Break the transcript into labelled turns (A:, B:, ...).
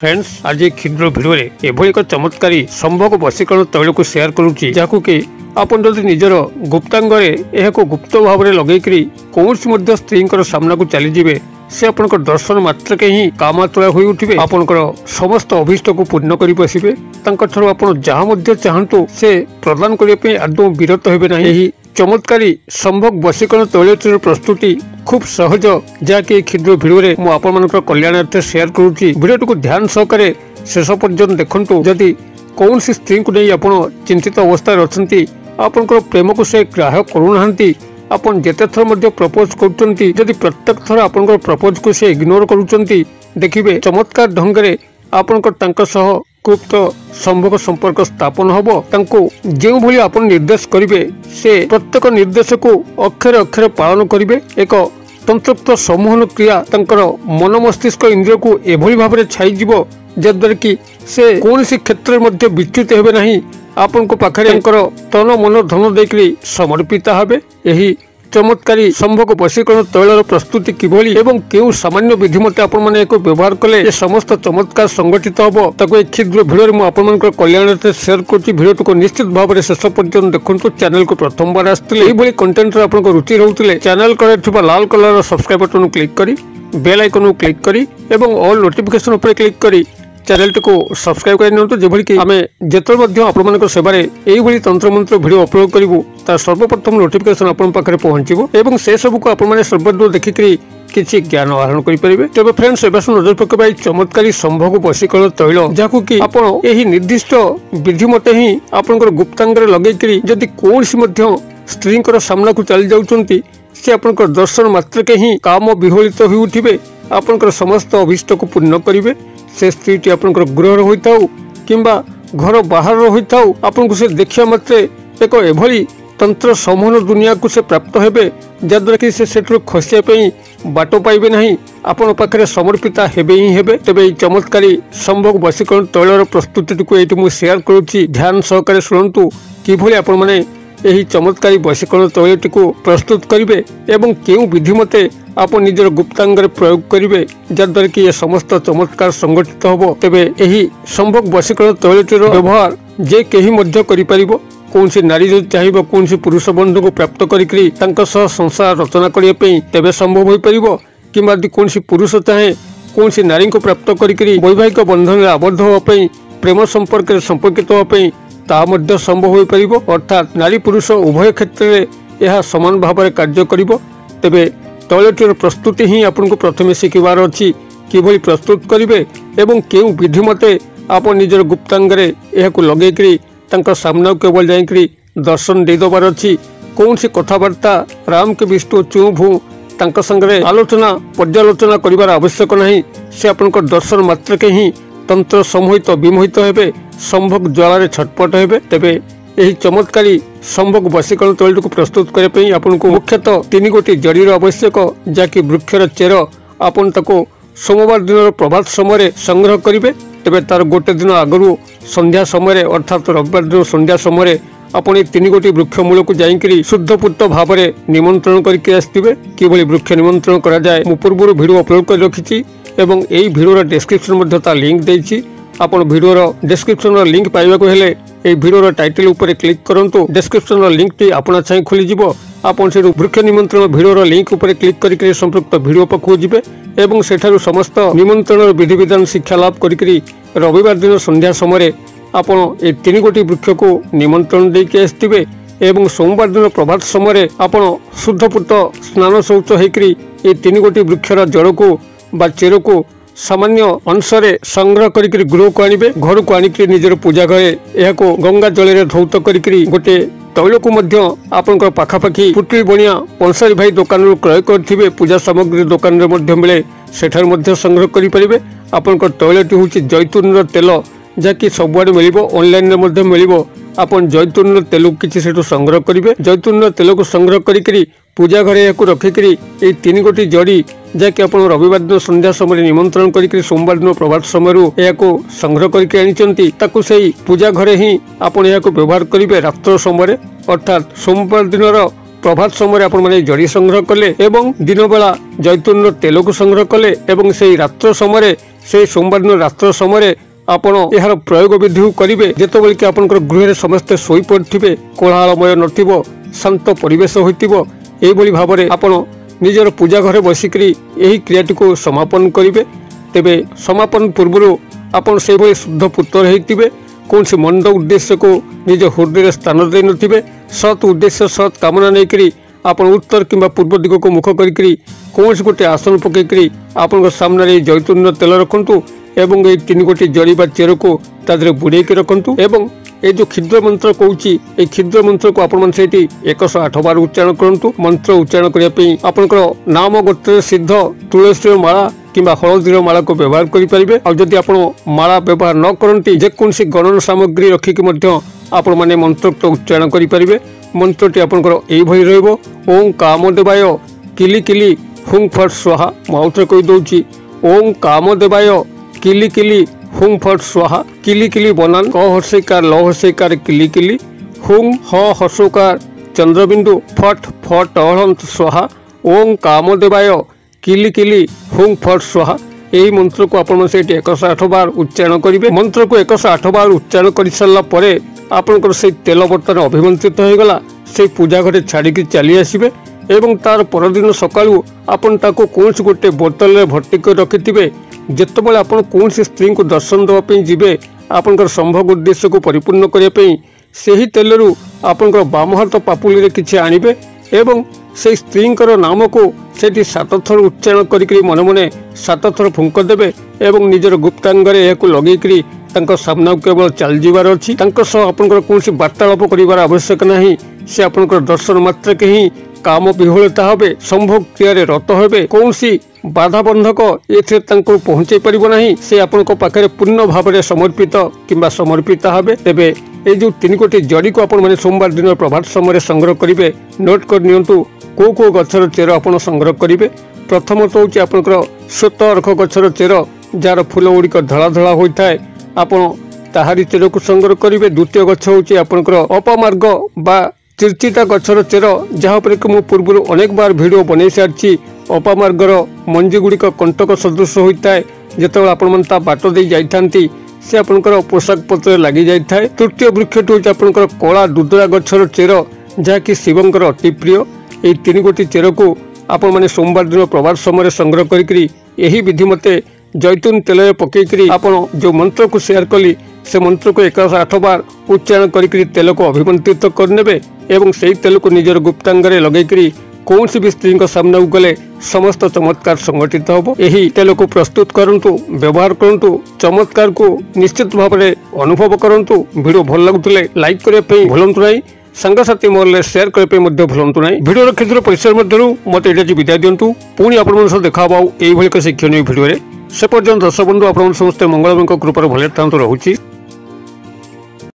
A: Friends आज क्षुद्र video एभली एक चमत्कारी संभोग वशीकरण तैल को शेयर करुच्ची जहाँ कि आपन जदि निजर गुप्तांगरे यह गुप्त भाव में लगेकरी कौन स्त्री सामना को चलीजे से आपण दर्शन मात्रके ही कामातुला हो उठे आपणकर समस्त अभीष्ट को पूर्ण कर बसवे जहाँ चाहतु से प्रदान करने आदौ विरत हेबे नहीं। चमत्कारी संभोग वशीकरण तैल प्रस्तुति खूब सहज जहाँकि क्षुद्र भिडियो मु आपनकर कल्याणार्थ शेयर करुच्ची। भिडियो को ध्यान सहकारे शेष पर्यंत देखंतु। जदि कौन स्त्री को नहीं आपण चिंतित अवस्था अच्छा आपनकर प्रेम को से ग्राह्य करूना आपन जेते थर मध्य प्रपोज करुचंती जदि प्रत्येक थर आपनकर प्रपोज को से इग्नोर करुचंती देखिबे चमत्कार ढंगरे आपनकर तांका सह गुप्त संभोग संपर्क स्थापन हबो। तांको जेउ भली आपन निर्देश करिवे से प्रत्येक निर्देश को अक्षर अक्षर पालन करिवे। एक तंत्रप्त सम्मोहन क्रिया तांकर मन मस्तिष्क इंद्रिय को एभली भाबरे छाई जिवो जद्वारा कि से कौन सी क्षेत्र में विच्युत हेबे नहीं। आपन को पाखरे तन मन धन देकरी समर्पित हेबे। यही चमत्कारी संभोग वशीकरण तैलर प्रस्तुति किभली एवं केउ सामान्य विधि मते आपण माने एको व्यवहार कले ये समस्त चमत्कार संगठित हबो ताको एक क्षुद्र भिडियो मु आपण मानकर कल्याणार्थ शेयर करछि। भिडियो को निश्चित भाव में शेष पर्यंत देखंतु। चैनल को प्रथम बार आस्थिले एई भली कंटेंट रे आपन को रुचि रहउतिले चैनल करे थिबा लाल कलर सब्सक्राइब बटन क्लिक करी बेल आइकन क्लिक करी एवं ऑल नोटिफिकेशन ऊपर क्लिक करी चैनल को सब्सक्राइब कर जेभली कि आमे जेतल आपन सेवारे एई भली तंत्र मंत्र वीडियो अपलोड करिवु तार सर्वप्रथम नोटिफिकेशन आपन पाखरे पहुंचीबो एवं से सब को आपन माने सर्वदूर देखिकरी किछि ज्ञान आहरण करि परिबे। तबे फ्रेंड्स एबासु नजर पकेबाई चमत्कारी संभोग वशीकरण तैल जाकु कि आपन एही निर्दिष्ट विधि मते ही आपनकर गुप्तांगरे लगेकरी जदि कोनसी मध्य स्त्रींकर सामना को चली जाउचंती से आपनकर दर्शन मात्रके ही काम विहोलित होई उठिबे आपनकर समस्त अभीष्ट को पूर्ण करिवे। से स्त्री आपनकर गृह होइताउ किंबा घर बाहर होइताउ आपन को से देखिया मात्रे एक एभली तंत्र समूह दुनिया को से प्राप्त हेबे जद्वारा कि से सेठु खसिया पई बाटो पाइबे नहीं आपन पाखरे समर्पित हेबे ही हेबे। तबे चमत्कारी संभोग वशीकरण तैलर प्रस्तुति को एटी मु शेयर करूची। ध्यान सहकारे सुनंतु किभली आपन माने एही चमत्कारी वशीकरण तैलटी को प्रस्तुत करिवे एवं केउ विधि मते आप निजर गुप्तांगरे प्रयोग करिवे जद्वारा कि ये समस्त चमत्कार संगठित हबो। तबे एही संभोग वशीकरण तैलटीर व्यवहार जे केही मध्य करि परिबो। कौन सी नारी जो चाहिए कौन सी पुरुष बंधु को प्राप्त करिकरी तांका सह संसार रचना करिया पई तेबे संभव होई परिबो किंबा कौन सी पुरुष चाहे कौन सी नारी को प्राप्त करिकरी वैवाहिक बंधन में आबद्ध होवा पई प्रेम संपर्क संपर्कित होवा पई ता मध्य संभव होई परिबो। अर्थात नारी पुरुष उभय क्षेत्र में यह समान भाव में कार्य करिबो। तबे तैलटीर प्रस्तुति ही आपन को प्रथमे शिखिबार अछि किभली प्रस्तुत करिवे एवं केउ विधि मते आप निजर गुप्तांगरे यह लगेकरी तांका सामना केवल जाइकरी दर्शन दे दबार अछि। कौन सी कथबार्ता राम के विष्णु चू भू तांका संगरे आलोचना पर्यालोचना करिवार आवश्यक नहीं। से आपनकर दर्शन मात्रके ही तंत्र सम्मोहित विमोहित हेबे संभोग ज्वालारे छटपट हेबे। तबे यही चमत्कारी संभोग वशीकरण तैल को प्रस्तुत करने पे आपन को मुख्यतः 3 गोटी जड़ीर आवश्यक जहाँकि वृक्षर चेर आपन ताको सोमवार दिन प्रभात समय संग्रह करेंगे। तेरे तार गोटे दिन आगु संध्या समय अर्थात रविवार दिन संध्या समय आपन 3 गोटी वृक्ष मूल को जाइकरी शुद्धपूत भाव में निमंत्रण करके आसथिबे। किभली वृक्ष निमंत्रण करा जाए मु पूर्व वीडियो अपलोड कर रखिछि एवं एई वीडियोर डिस्क्रिप्शन मध्ये ता लिंक देइछि। आपण वीडियोर डिस्क्रिप्शन लिंक पाइबा को हेले ए वीडियोर टाइटल ऊपर क्लिक करंतु। डिस्क्रिप्शन लिंक टी आपना चाहि खुली जिवो आपण से वृक्ष निमंत्रण वीडियोर लिंक ऊपर क्लिक करके संपृक्त वीडियो पाखु जिवे एवं सेठारु समस्त निमंत्रण विधि विधान शिक्षा लाभ करिकरी रविवार दिन संध्या समय आपण ए 3 गोटी वृक्ष को निमंत्रण देके आसथिबे एवं सोमवार दिन प्रभात समय आपण शुद्धपूत स्नान शौच होकरी ए 3 गोटी वृक्षर जड़ को बा चेर को सामान्य अंशरे संग्रह करिकरी गृह को आनिबे। घर को आनिकरी निजर पूजा घरे यह को गंगा जल धौत करिकरी गोटे तैल को मध्य आपनकर पाखापाखी पुटली बनिया पंसारी भाई दुकान क्रय करथिबे पूजा सामग्री दुकान रे मध्य मिले सेठार मध्य संग्रह करि परिबे। आपनकर तैलटी होछि जैतून तेल जहाँकि सबुआडे मिलिबो ऑनलाइन रे मध्य मिलिबो। आपन जैतून तेल किछि सेठु संग्रह करिवे। जैतून तेल को संग्रह करिकरी पूजा घरे याकु रखिकरी ए 3 गोटी जड़ी जहाँकि आप रविवार दिन संध्या समय निमंत्रण करिकरी सोमवार दिन प्रभात समय याकु संग्रह करके आनिचंती ताकु सेही पूजा घरे ही आपन याकु व्यवहार करिवे। रात्र समय अर्थात सोमवार दिनर प्रभात समय आपण माने जड़ी संग्रह कले एवं दिन बेला जैतून तेल को संग्रह कले एवं सेही रात्र समय से सोमवार दिन रात्र समय आपण यार प्रयोग विधि करेंगे जितेबाला कि आप गृह समस्ते शोई पड़े कोलाहलमय नथिबो शांत परिवेश होइतिबो एभली भाव में आपण निजर पूजा घरे बसिक यही क्रियाटी को समापन करेंगे। तेबे समापन पूर्व आपण से भाई शुद्ध पुत्र होइतिबे कौन से मंद उद्देश्य को निज हृदय स्थान दे नथिबे सत उद्देश्य सत कामना नहीं आप उत्तर किंबा पूर्व दिग को मुख करी कौन गोटे आसन पकईकरी आपण सामने जैतून तेल रखु एवं ये 3 गोटी जड़ी बा चेर को तादरे बुड़े रखु एवं ये जो क्षुद्र मंत्र कहूँ ये क्षुद्र मंत्र को आपण 108 बार उच्चारण करूँ। मंत्र उच्चारण करने आपंकर नाम गोत्र सिद्ध तुलसी माला किंबा हलदीर माला को व्यवहार करेंगे। और जदि आप माला व्यवहार न करती जेकोसी गणन सामग्री रखिक आपण मैंने मंत्रोक्त उच्चारण करेंगे। मंत्रटी आपंकर यही ओं कामदेवाय किली किली हुं फट स्वाहा मुझे कहीदे ओं कामदेवाय किली किली हुं फट स्वाहा किली किली बनान क हर्षिकार ल हर्षिकार किली किली हुं ह हर्षकार चंद्रबिंदु फट फट अहंत स्वाहा ओं कामदेवाय किली किली हुं फट स्वाहा यही मंत्र को आप 108 बार उच्चारण करेंगे। मंत्र को 108 बार उच्चारण कर सारा पर आपंकर से तेल बर्तन अभिमंत्रित होगा से पूजा घरे छाड़ी चली आसबे एवं तार परदिन सकाळु आपन ताको कौन गोटे बोतल में भर्ती कर रखिथिबे जेतेबेले आपन कौन स्त्री को दर्शन देवाई जीवे आपनकर संभोग उद्देश्य को परिपूर्ण करने से ही तेलरू आपनकर बाम हाथ पापुली रे किछि आनिबे एवं से स्त्री नाम को सेठी 7 थर उच्चारण करी मन मने 7 थर फुंक देबे एवं निजर गुप्तांगरे याकु लगेकरी तांको सामना केवल चल जीवार अछि तांको सह आपनकर कोनसी वार्तालाप करिवार आवश्यक नाही से आपनकर दर्शन मात्र के ही काम विहुलता होबे संभोग क्रिया रत होबे कौनसी बाधा बंधक एथे तांको पहुंचे परिबो नाही से आपनको पाखरे पूर्ण भाव में समर्पित किंबा समर्पित होबे। तेबे ए जो 3 गोटी जड़ी को आपण माने सोमवार दिन प्रभात समय संग्रह करिवे नोट कर नियंतु को गछर चेर आपण संग्रह करिवे। प्रथम तो होची आपनकर श्वेत अर्घ गछर चेर जार फूल गुड़िक धड़ा धड़ा होता है आपण ताहारी चेर को संग्रह करिवे। द्वितीय गछ होची आपनकर अपमार्ग बा चिरचिटा गछर चेर जहाँ पर कि पूर्व अनेक बार वीडियो बन सारी अपमार्गर मंजी गुड़िक कंटक सदृश होता है जिते आपण बाट दे जाती से आपंकर पोशाक पत्र लगी जाए। तृतीय वृक्षटी हूँ आपंकर कला दुदरा गछर चेर जहाँकि शिवंकर अति प्रिय यही 3 गोटी चेर को आपण मैंने सोमवार दिन प्रभात समय संग्रह करी यही विधि मते जैतून तेल पकईकरी आपण जो मंत्र को शेयर कली से मंत्र को 108 बार उच्चारण करी तेल को अभिमंत्रित करने एवं से तेल को निजर गुप्तांगरे लगेकरी कौन सी भी स्त्री सामना गले समस्त चमत्कार संगठित होबो। यही तेल को प्रस्तुत करंतु व्यवहार करंतु चमत्कार को निश्चित भाव में अनुभव करंतु। वीडियो भल लगुले लाइक करने भूलंतु नहीं सांगसाथी मोहल्ले शेयर करने भूलंतु नहीं। वीडियो क्षेत्र परिसर मध्य मत ये विदाय दिंतु पुणी आप देखा यही शिक्षणीय भिडियो से पर्यंत दर्शक बंधु आप समस्ते मंगलमय कृपार भले था रहुछि।